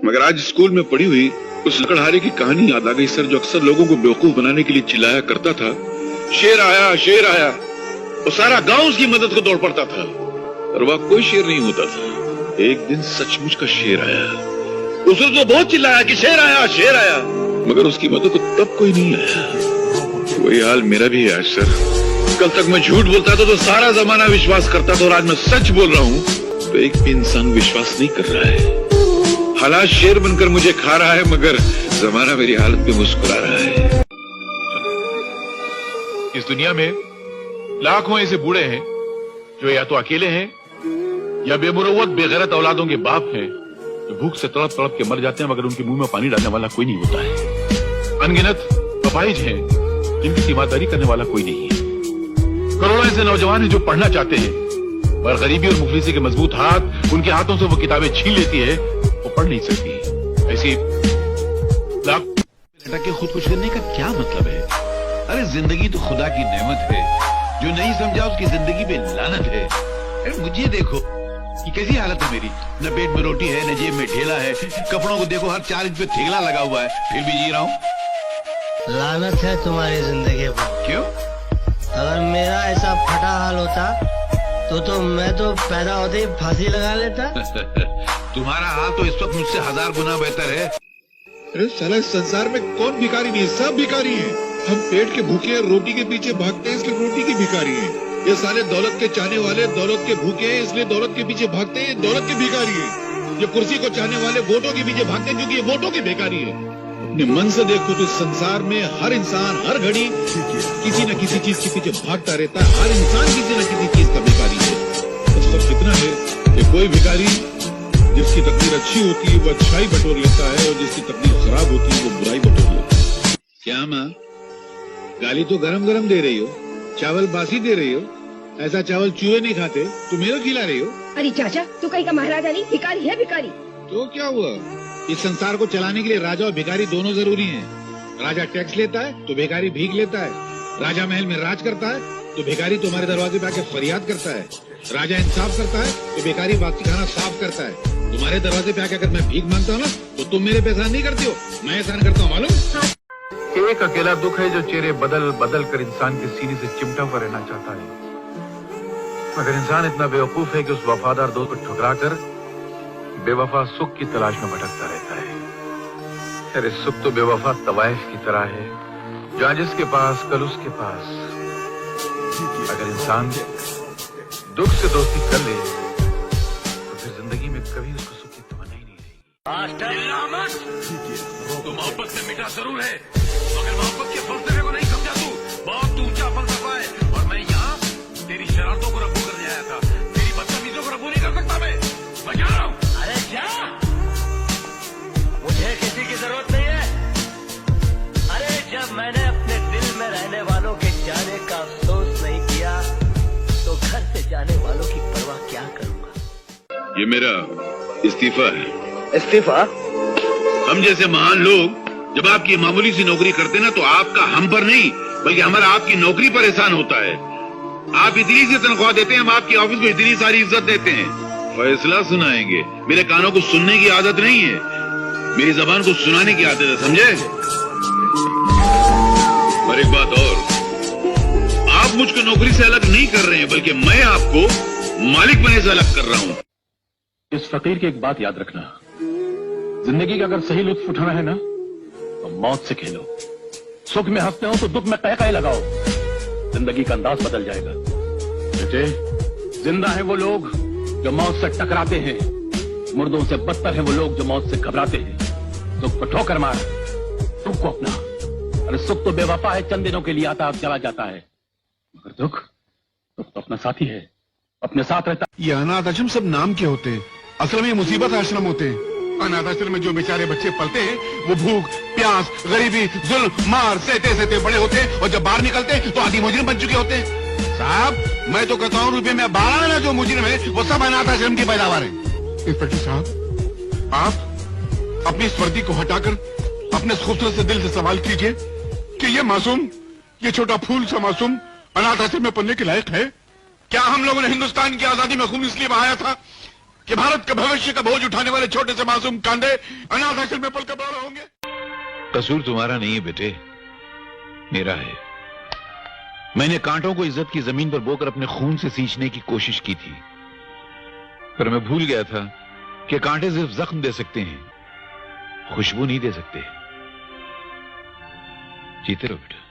मगर आज स्कूल में पढ़ी हुई उस लकड़हारे की कहानी याद आ गई सर, जो अक्सर लोगों को बेवकूफ बनाने के लिए चिल्लाया करता था, शेर आया शेर आया। वो सारा गांव उसकी मदद को दौड़ पड़ता था, और वह कोई शेर नहीं होता था। एक दिन सचमुच का शेर आया। उसने तो बहुत चिल्लाया कि शेर आया, मगर उसकी मदद को तब कोई नहीं आया। वही हाल मेरा भी है आज सर। कल तक मैं झूठ बोलता था तो सारा जमाना विश्वास करता था, और आज मैं सच बोल रहा हूँ तो एक भी इंसान विश्वास नहीं कर रहा है। हालात शेर बनकर मुझे खा रहा है, मगर जमाना मेरी हालत पे मुस्कुरा रहा है। इस दुनिया में लाखों ऐसे बूढ़े हैं जो या तो अकेले हैं या बेमुरव्वत बेगैरत औलादों के बाप हैं, जो भूख से तड़प तड़प के मर जाते हैं, मगर उनके मुंह में पानी डालने वाला कोई नहीं होता है। अनगिनत अपाहिज हैं जिनकी तीमारदारी करने वाला कोई नहीं है। करोड़ों ऐसे नौजवान हैं जो पढ़ना चाहते हैं, पर गरीबी और मुफलिसी के मजबूत हाथ उनके हाथों से वो किताबें छीन लेती है, वो पढ़ नहीं सकती। ऐसी लाख के खुदकुश करने का क्या मतलब है? अरे जिंदगी तो खुदा की नेमत है, जो नहीं समझा उसकी जिंदगी पे लानत है। अरे मुझे देखो कि कैसी हालत है मेरी, न पेट में रोटी है, न जेब में ठेला है, कपड़ों को देखो हर 4 इंच पे थेगला लगा हुआ है, फिर भी जी रहा हूँ। लानत है तुम्हारी जिंदगी पर। क्यों? अगर मेरा ऐसा फटा हाल होता तो मैं तो पैदा होते ही फांसी लगा लेता। तुम्हारा हाल तो इस वक्त मुझसे 1000 गुना बेहतर है। अरे साला इस संसार में कौन भिखारी नहीं है? सब भिखारी हैं। हम पेट के भूखे हैं, रोटी के पीछे भागते हैं, इसलिए रोटी के भिखारी हैं। ये साले दौलत के चाहने वाले दौलत के भूखे हैं, इसलिए दौलत के पीछे भागते हैं, दौलत के भिखारी हैं। ये कुर्सी को चाहने वाले वोटों के पीछे भागते हैं, क्योंकि ये वोटों के भिखारी हैं। अपने मन से देखो तो इस संसार में हर इंसान हर घड़ी किसी न किसी चीज के पीछे भागता रहता है। हर इंसान किसी न किसी चीज का भिखारी है। सब कितना है कि कोई भिखारी जिसकी तकदीर अच्छी होती है वो अच्छाई बटोर लेता है, और जिसकी तकदीर खराब होती है वो बुराई बटोर लेता है। क्या माँ, गाली तो गरम गरम दे रही हो, चावल बासी दे रही हो। ऐसा चावल चूहे नहीं खाते, तुम मेरे खिला रही हो। अरे चाचा, तू कहीं का महाराजा नहीं, भिखारी है भिखारी। तो क्या हुआ? इस संसार को चलाने के लिए राजा और भिखारी दोनों जरूरी हैं। राजा टैक्स लेता है तो भिखारी भीख लेता है। राजा महल में राज करता है तो भिखारी तुम्हारे दरवाजे पे आके फरियाद करता है। राजा इंसाफ करता है तो भिखारी बाकी खाना साफ करता है। तुम्हारे दरवाजे पे आके अगर मैं भीख मांगता हूँ ना, तो तुम मेरे पे एहसान नहीं करती हो, मैं एहसान करता हूँ, मालूम? एक अकेला दुख है जो चेहरे बदल बदल कर इंसान के सीने से चिमटा हुआ रहना चाहता है, मगर इंसान इतना बेवकूफ है कि उस वफादार दोस्त को ठुकरा कर बेवफा सुख की तलाश में भटकता रहता है। अरे सुख तो बेवफा तवाइफ की तरह है, जहाँ जिसके पास कल उसके पास। अगर इंसान दुख से दोस्ती कर ले तो फिर जिंदगी में कभी उसको सुख की तमन्ना ही नहीं रहेगी। तो मोहब्बत में मिठा जरूर है, मगर मोहब्बत के फलसफे को नहीं समझा तू। बहुत ऊंचा फलसफा है, और मैं यहाँ तेरी शरारतों को रब्बू करने आया था। तेरी बदतमीजों को रब्बू नहीं कर सकता मैं जा रहा हूँ। अरे क्या, मुझे किसी की जरूरत नहीं है। अरे जब मैंने अपने दिल में रहने वालों के जाने का अफसोस नहीं किया तो घर से जाने वालों की परवाह क्या करूँगा। ये मेरा इस्तीफा है। इस्तीफा? हम जैसे महान लोग जब आपकी मामूली सी नौकरी करते ना, तो आपका हम पर नहीं बल्कि हमारा आपकी नौकरी पर एहसान होता है। आप इतनी सी तनख्वाह देते हैं, हम आपकी ऑफिस को इतनी सारी इज्जत देते हैं। फैसला सुनाएंगे। मेरे कानों को सुनने की आदत नहीं है, मेरी जबान को सुनाने की आदत है, समझे? और एक बात और, आप मुझको नौकरी से अलग नहीं कर रहे हैं, बल्कि मैं आपको मालिक बनने से अलग कर रहा हूं। इस फकीर की एक बात याद रखना, जिंदगी का अगर सही लुत्फ उठाना है ना तो मौत से खेलो। सुख में हंसते हो तो दुख में कह लगाओ, जिंदगी का अंदाज बदल जाएगा। बेटे, जिंदा है वो लोग जो मौत से टकराते हैं, मुर्दों से बदतर है वो लोग जो मौत से घबराते हैं। दुख को ठोकर मार, दुख को अपना। अरे सुख तो बेवफा है, चंद दिनों के लिए आता और चला जाता है, मगर दुख तो अपना साथी है, अपने साथ रहता। ये अनाथ आश्रम सब नाम के होते हैं, असल में ये मुसीबत आश्रम होते हैं। अनाथ आश्रम में जो बेचारे बच्चे पलते हैं वो भूख प्यास गरीबी जुल्म मार सहते सहते बड़े होते हैं, और जब बाहर निकलते हैं तो आदि मुजरिम बन चुके होते हैं। साहब, मैं तो कहता हूँ रुपये में 12 आना जो मुजरिम है वो सब अनाथ आश्रम की पैदावार है। इंस्पेक्टर साहब, आप अपनी इस वर्दी को हटाकर अपने खूबसूरत से दिल से सवाल कीजिए कि ये मासूम, ये छोटा फूल सा मासूम अनाथ आश्रम में पढ़ने के लायक है क्या? हम लोगों ने हिंदुस्तान की आजादी में खून इसलिए बहाया था कि भारत के भविष्य का बोझ उठाने वाले छोटे से मासूम कांधे अनाथ आश्रम में पलकर बड़ा होंगे? कसूर तुम्हारा नहीं है बेटे, मेरा है। मैंने कांटों को इज्जत की जमीन पर बोकर अपने खून से सींचने की कोशिश की थी, पर मैं भूल गया था कि कांटे सिर्फ जख्म दे सकते हैं, खुशबू नहीं दे सकते। जीते रहो बेटा।